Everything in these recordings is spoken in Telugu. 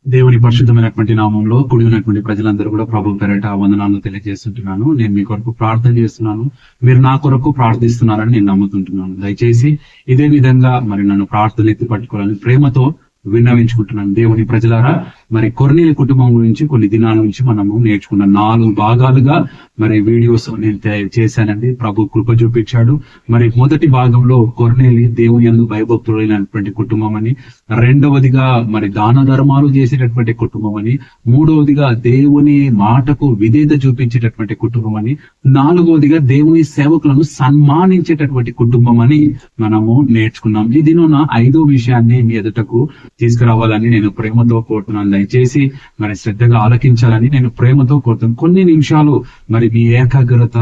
దేవుని పరిశుద్ధమైనటువంటి నామంలో కూడి ఉన్నటువంటి ప్రజలందరూ కూడా ప్రభు పేరట వందనాలను తెలియజేస్తుంటున్నాను. నేను మీ కొరకు ప్రార్థన చేస్తున్నాను, మీరు నా కొరకు ప్రార్థిస్తున్నారని నేను నమ్ముతుంటున్నాను. దయచేసి ఇదే విధంగా మరి నన్ను ప్రార్థనలు ఎత్తి పట్టుకోవాలని ప్రేమతో విన్నవించుకుంటున్నాను. దేవుని ప్రజలారా, మరి కొర్నేలి కుటుంబం గురించి కొన్ని దినాల నుంచి మనము నేర్చుకున్న 4 భాగాలుగా మరి వీడియోస్ నేను చేశానండి. ప్రభు కృప చూపించాడు. మరి మొదటి భాగంలో కొర్నేలి దేవుని యందు భయభక్తులైనటువంటి కుటుంబం అని, రెండవదిగా మరి దాన ధర్మాలు చేసేటటువంటి కుటుంబం అని, మూడవదిగా దేవుని మాటకు విధేయత చూపించేటటువంటి కుటుంబం అని, నాలుగవదిగా దేవుని సేవకులను సన్మానించేటటువంటి కుటుంబం అని మనము నేర్చుకున్నాం. ఈ దినం 5వ విషయాన్ని మీ ఎదుటకు తీసుకురావాలని నేను ప్రేమతో కోరుతున్నాను. దయచేసి మరి శ్రద్ధగా ఆలకించాలని నేను ప్రేమతో కోరుతున్నాను. కొన్ని నిమిషాలు మరి మీ ఏకాగ్రత,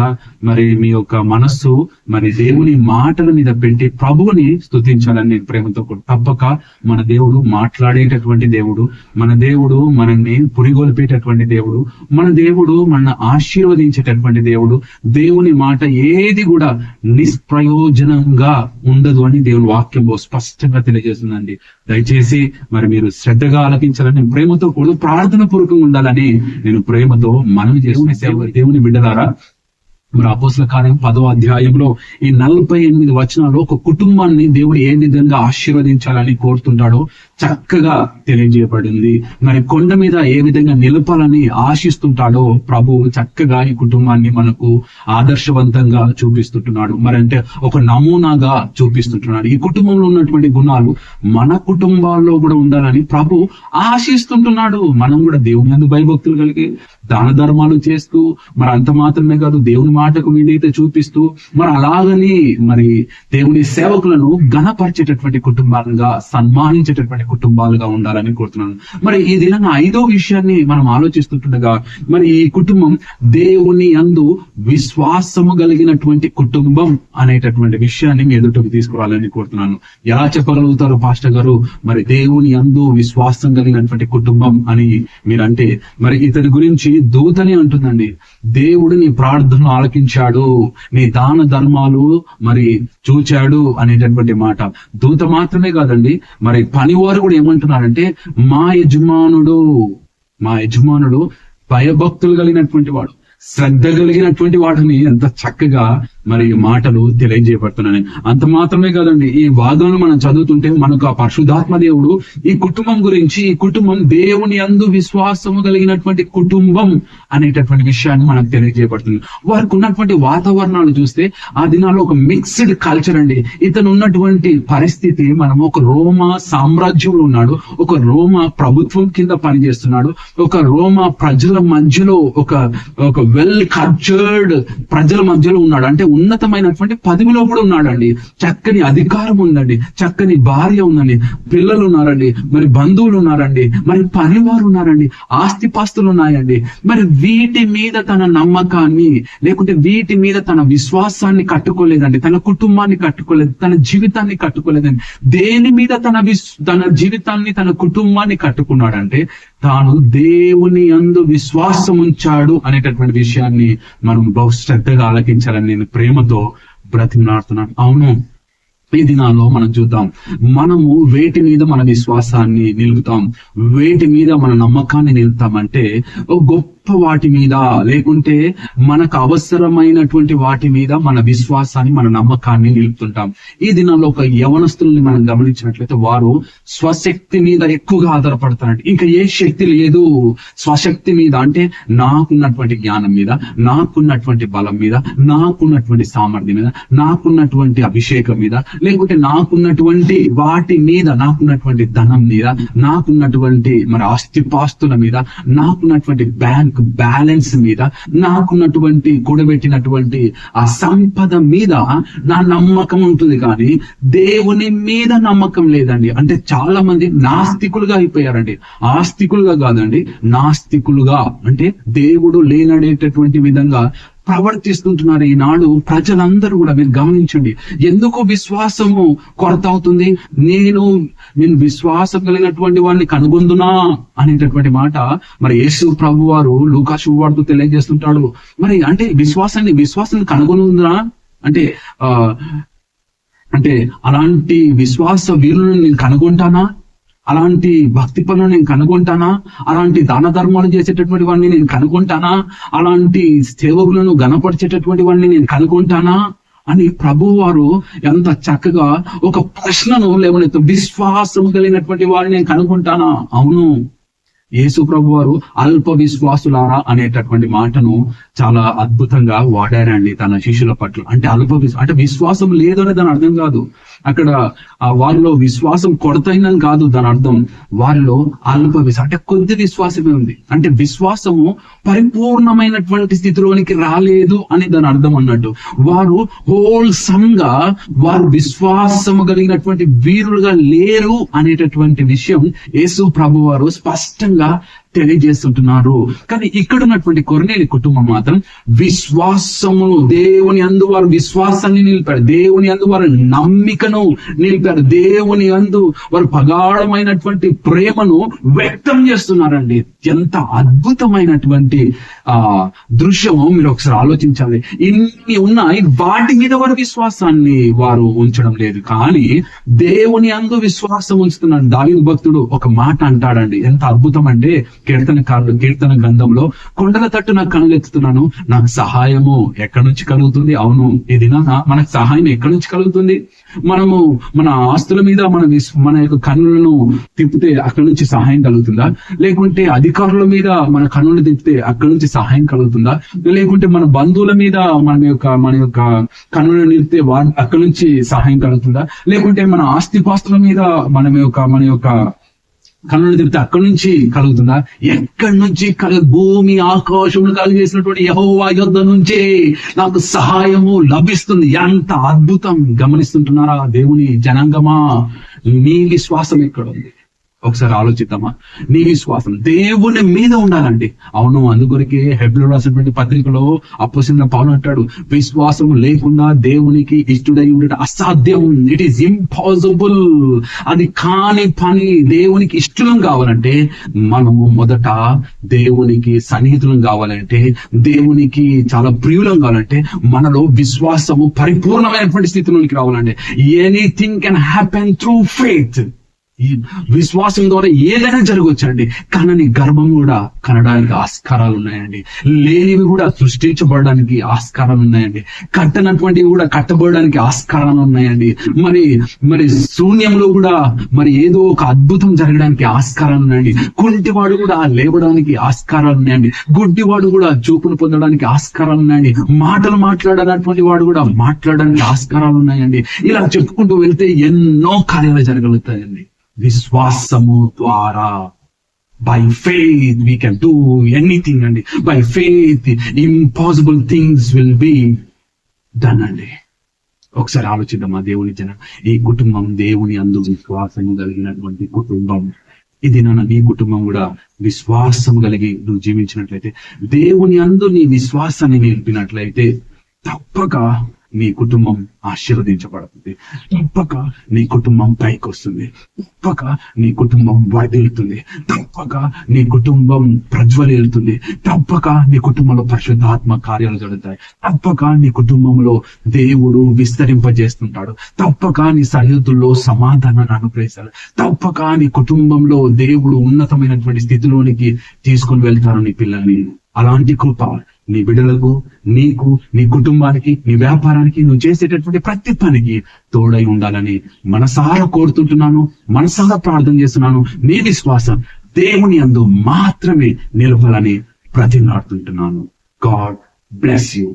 మరి మీ యొక్క మనస్సు మరి దేవుని మాటల మీద పెట్టి ప్రభువుని స్తుతించాలని నేను ప్రేమతో తప్పక మన దేవుడు మాట్లాడేటటువంటి దేవుడు, మన దేవుడు మనల్ని పురిగొల్పేటటువంటి దేవుడు, మన దేవుడు మన ఆశీర్వదించేటటువంటి దేవుడు. దేవుని మాట ఏది కూడా నిష్ప్రయోజనంగా ఉండదు అని దేవుని వాక్యం స్పష్టంగా తెలియజేస్తుందండి. దయచేసి మరి మీరు శ్రద్ధగా ఆలకించాలని, ప్రేమతో కూడా ప్రార్థన పూర్వకంగా ఉండాలని నేను ప్రేమతో మనవి చేస్తున్న దేవుని బిడ్డలారా, మరి అపోస్తల కార్యం 10వ అధ్యాయంలో ఈ 48 వచనాల్లో ఒక కుటుంబాన్ని దేవుడు ఏ విధంగా ఆశీర్వదించాలని కోరుతుంటాడో చక్కగా తెలియజేయబడింది. మరి కొండ మీద ఏ విధంగా నిలపాలని ఆశిస్తుంటాడో ప్రభు చక్కగా ఈ కుటుంబాన్ని మనకు ఆదర్శవంతంగా చూపిస్తుంటున్నాడు. మరి అంటే ఒక నమూనాగా చూపిస్తుంటున్నాడు. ఈ కుటుంబంలో ఉన్నటువంటి గుణాలు మన కుటుంబాల్లో కూడా ఉండాలని ప్రభు ఆశిస్తుంటున్నాడు. మనం కూడా దేవుని యందు భయభక్తులు కలిగి దాన ధర్మాలు చేస్తూ, మరి అంత మాత్రమే కాదు దేవుని మాటకు విధేయత చూపిస్తూ, మరి అలాగని మరి దేవుని సేవకులను ఘనపరిచేటటువంటి కుటుంబాలుగా, సన్మానించేటటువంటి కుటుంబాలుగా ఉండాలని కోరుతున్నాను. మరి ఈ దినంగా 5వ విషయాన్ని మనం ఆలోచిస్తుండగా, మరి ఈ కుటుంబం దేవుని యందు విశ్వాసము కలిగినటువంటి కుటుంబం అనేటటువంటి విషయాన్ని మీ ఎదుటకు తీసుకురావాలని కోరుతున్నాను. ఎలా చెప్పగలుగుతారు పాస్టర్ గారు మరి దేవుని యందు విశ్వాసం కలిగినటువంటి కుటుంబం అని మీరంటే, మరి ఇతని గురించి దూతని అంటుందండి. దేవుడు నీ ప్రార్థనలు ఆలకించాడు, నీ దాన ధర్మాలు మరి చూచాడు అనేటటువంటి మాట. దూత మాత్రమే కాదండి, మరి పనివారు కూడా ఏమంటున్నారంటే మా యజమానుడు భయభక్తులు కలిగినటువంటి వాడు, శ్రద్ధ కలిగినటువంటి వాడిని ఎంత చక్కగా మరి మాటలు తెలియజేయబడుతున్నాయి. అంత మాత్రమే కాదండి, ఈ భాగాన్ని మనం చదువుతుంటే మనకు ఆ పరిశుద్ధాత్మ దేవుడు ఈ కుటుంబం గురించి, ఈ కుటుంబం దేవుని యందు విశ్వాసము కలిగినటువంటి కుటుంబం అనేటటువంటి విషయాన్ని మనకు తెలియజేయబడుతుంది. వారికి ఉన్నటువంటి వాతావరణాలు చూస్తే ఆ దినాల్లో ఒక మిక్స్డ్ కల్చర్ అండి. ఇతను ఉన్నటువంటి పరిస్థితి, మనం ఒక రోమా సామ్రాజ్యంలో ఉన్నాడు, ఒక రోమా ప్రభుత్వం కింద పనిచేస్తున్నాడు, ఒక రోమా ప్రజల మధ్యలో ఒక వెల్ కల్చర్డ్ ప్రజల మధ్యలో ఉన్నాడు. అంటే ఉన్నతమైనటువంటి పదవిలో కూడా ఉన్నాడండి. చక్కని అధికారం ఉందండి, చక్కని భార్య ఉందండి, పిల్లలు ఉన్నారండి, మరి బంధువులు ఉన్నారండి, మరి పనివారు ఉన్నారండి, ఆస్తిపాస్తులు ఉన్నాయండి. మరి వీటి మీద తన నమ్మకాన్ని, లేకుంటే వీటి మీద తన విశ్వాసాన్ని కట్టుకోలేదండి, తన కుటుంబాన్ని కట్టుకోలేదు, తన జీవితాన్ని కట్టుకోలేదండి. దేని మీద తన జీవితాన్ని, తన కుటుంబాన్ని కట్టుకున్నాడంటే తాను దేవుని యందు విశ్వాసం ఉంచాడు అనేటటువంటి విషయాన్ని మనం బహు శ్రద్ధగా ఆలకించాలని నేను ప్రేమతో బ్రతిమలాడుతున్నాను. అవును, ఈ దినాల్లో మనం చూద్దాం, మనము వేటి మీద మన విశ్వాసాన్ని నిలుపుతాం, వేటి మీద మన నమ్మకాన్ని నిలుపుతామంటే గొప్ప వాటి మీద, లేకుంటే మనకు అవసరమైనటువంటి వాటి మీద మన విశ్వాసాన్ని, మన నమ్మకాన్ని నిలుపుతుంటాం. ఈ దినాల్లో ఒక యవనస్తుల్ని మనం గమనించినట్లయితే వారు స్వశక్తి మీద ఎక్కువగా ఆధారపడతారంట. ఇంకా ఏ శక్తి లేదు స్వశక్తి మీద, అంటే నాకున్నటువంటి జ్ఞానం మీద, నాకున్నటువంటి బలం మీద, నాకున్నటువంటి సామర్థ్యం మీద, నాకున్నటువంటి అభిషేకం మీద, లేకుంటే నాకున్నటువంటి వాటి మీద, నాకున్నటువంటి ధనం మీద, నాకున్నటువంటి మరి ఆస్తిపాస్తుల మీద, నాకున్నటువంటి బ్యాంక్ బ్యాలెన్స్ మీద, నాకున్నటువంటి కూడబెట్టినటువంటి ఆ సంపద మీద నా నమ్మకం ఉంటుంది. కానీ దేవుని మీద నమ్మకం లేదండి. అంటే చాలా మంది నాస్తికులుగా అయిపోయారండి. ఆస్తికులుగా కాదండి, నాస్తికులుగా, అంటే దేవుడు లేననేటటువంటి విధంగా ప్రవర్తిస్తుంటున్నారు ఈనాడు ప్రజలందరూ కూడా. మీరు గమనించండి, ఎందుకు విశ్వాసము కొరత అవుతుంది? నేను విశ్వాసం కలిగినటువంటి వాడిని కనుగొందునా అనేటటువంటి మాట మరి యేసు ప్రభు వారు లూకా శుభవార్తలో తెలియజేస్తుంటాడు. మరి అంటే విశ్వాసాన్ని కనుగొనుందా అంటే అలాంటి విశ్వాస వీరులను నేను కనుగొంటానా అలాంటి భక్తి పనులు నేను కనుగొంటానా? అలాంటి దాన ధర్మాలు చేసేటటువంటి వాడిని నేను కనుగొంటానా? అలాంటి సేవకులను గణపరిచేటటువంటి వాడిని నేను కనుగొంటానా అని ప్రభు వారు ఎంత చక్కగా ఒక ప్రశ్నను లేవనెత్తు. విశ్వాసము కలిగినటువంటి వాడిని నేను కనుగొంటానా? అవును, యేసు ప్రభు వారు అల్ప విశ్వాసులారా అనేటటువంటి మాటను చాలా అద్భుతంగా వాడారండి తన శిష్యుల పట్ల. అంటే అంటే విశ్వాసం లేదు అనే దాని అర్థం కాదు. అక్కడ వారిలో విశ్వాసం కొరతైనని కాదు దాని అర్థం. వారిలో అల్ప విశ్వాసం అంటే కొద్ది విశ్వాసమే ఉంది. అంటే విశ్వాసము పరిపూర్ణమైనటువంటి స్థితిలోనికి రాలేదు అని దాని అర్థం అన్నట్టు. వారు హోల్సమ్ గా వారు విశ్వాసము కలిగినటువంటి వీరులుగా లేరు అనేటటువంటి విషయం యేసు ప్రభు వారు స్పష్టంగా తెలియజేస్తుంటున్నారు. కానీ ఇక్కడ ఉన్నటువంటి కొర్నేలి కుటుంబం మాత్రం విశ్వాసమును, దేవుని యందు వారు విశ్వాసాన్ని నిలిపారు, దేవుని యందు వారు నమ్మికను నిలిపారు, దేవుని యందు వారు ప్రగాఢమైనటువంటి ప్రేమను వ్యక్తం చేస్తున్నారండి. ఎంత అద్భుతమైనటువంటి దృశ్యము మీరు ఒకసారి ఆలోచించాలి. ఇన్ని ఉన్నాయి, వాటి మీద వారు విశ్వాసాన్ని వారు ఉంచడం లేదు, కానీ దేవుని యందు విశ్వాసం ఉంచుతున్నాడు. దావీదు భక్తుడు ఒక మాట అంటాడండి, ఎంత అద్భుతం అంటే కీర్తన గ్రంథంలో, కొండల తట్టు నాకు కనులెత్తుతున్నాను, నాకు సహాయము ఎక్కడి నుంచి కలుగుతుంది? అవును, ఈ దినాన మనకు సహాయం ఎక్కడి నుంచి కలుగుతుంది? మనము మన ఆస్తుల మీద మన యొక్క కన్నులను తిప్పితే అక్కడి నుంచి సహాయం కలుగుతుందా? లేకుంటే అధికారుల మీద మన కన్నులు తిప్పితే అక్కడి నుంచి సహాయం కలుగుతుందా? లేకుంటే మన బంధువుల మీద మన యొక్క కన్నులను నిలిపితే అక్కడి నుంచి సహాయం కలుగుతుందా? లేకుంటే మన ఆస్తిపాస్తుల మీద మన యొక్క కన్నులు తిరిగితే అక్కడి నుంచి కలుగుతుందా? ఎక్కడి నుంచి భూమి ఆకాశములు కలిగేసినటువంటి యెహోవా యొద్ద నుంచే నాకు సహాయము లభిస్తుంది. ఎంత అద్భుతం! గమనిస్తుంటున్నారా దేవుని జనాంగమా? నీ విశ్వాసం ఎక్కడ ఉంది? ఒకసారి ఆలోచిద్దామా? నీ విశ్వాసం దేవుని మీద ఉండాలండి. అవును, అందుకొరకే హెబ్రీయులకు రాసినటువంటి పత్రికలో అపోస్తలుడైన పౌలు అంటాడు, విశ్వాసం లేకుండా దేవునికి ఇష్టడై ఉండటం అసాధ్యం. It is impossible. అది కాని పని. దేవునికి ఇష్టం కావాలంటే మనము మొదట దేవునికి సన్నిహితులం కావాలంటే, దేవునికి చాలా ప్రియులం కావాలంటే మనలో విశ్వాసము పరిపూర్ణమైనటువంటి స్థితిలోనికి రావాలంటే, anything can happen through faith. ఈ విశ్వాసం ద్వారా ఏదైనా జరగవచ్చండి. కనని గర్భం కూడా కనడానికి ఆస్కారాలు ఉన్నాయండి. లేనివి కూడా సృష్టించబడడానికి ఆస్కారాలు ఉన్నాయండి. కట్టనటువంటివి కూడా కట్టబడడానికి ఆస్కారాలు ఉన్నాయండి. మరి శూన్యంలో కూడా ఏదో ఒక అద్భుతం జరగడానికి ఆస్కారాలు ఉన్నాయండి. కుంటివాడు కూడా లేవడానికి ఆస్కారాలు ఉన్నాయండి. గుడ్డివాడు కూడా చూపును పొందడానికి ఆస్కారాలు ఉన్నాయండి. మాటలు మాట్లాడనటువంటి వాడు కూడా మాట్లాడడానికి ఆస్కారాలు ఉన్నాయండి. ఇలా చెప్పుకుంటూ వెళ్తే ఎన్నో కార్యాలు జరగలుగుతాయండి. విశ్వాసము ద్వారా, by faith we can do anything అండి. By faith impossible things will be done అండి. ఒకసారి ఆలోచిద్దామా దేవుని జనం. ఈ కుటుంబం దేవుని అందు విశ్వాసం కలిగినటువంటి కుటుంబం. ఇది నీ కుటుంబం కూడా విశ్వాసం కలిగి నువ్వు జీవించినట్లయితే, దేవుని అందు నీ విశ్వాసాన్ని నిలిపినట్లయితే తప్పక నీ కుటుంబం ఆశీర్వదించబడుతుంది. తప్పక నీ కుటుంబం పైకి వస్తుంది. తప్పక నీ కుటుంబం వర్ధిల్లుతుంది. తప్పక నీ కుటుంబం ప్రజ్వలిల్లుతుంది. తప్పక నీ కుటుంబంలో పరిశుద్ధాత్మ కార్యాలు జరుగుతాయి. తప్పక నీ కుటుంబంలో దేవుడు విస్తరింపజేస్తుంటాడు. తప్పక నీ సరిహద్దుల్లో సమాధానాన్ని అనుగ్రహిస్తాడు. తప్పక నీ కుటుంబంలో దేవుడు ఉన్నతమైనటువంటి స్థితిలోనికి తీసుకుని వెళ్తారు నీ పిల్లల్ని. అలాంటి కృప నీ బిడ్డలకు, నీకు, నీ కుటుంబానికి, నీ వ్యాపారానికి, నువ్వు చేసేటటువంటి ప్రతి పనికి తోడై ఉండాలని మనసారా కోరుతుంటున్నాను, మనసారా ప్రార్థన చేస్తున్నాను. నీ విశ్వాసం దేవుని యందు మాత్రమే నిలవాలని ప్రతిజ్ఞాడుతుంటున్నాను. God bless you.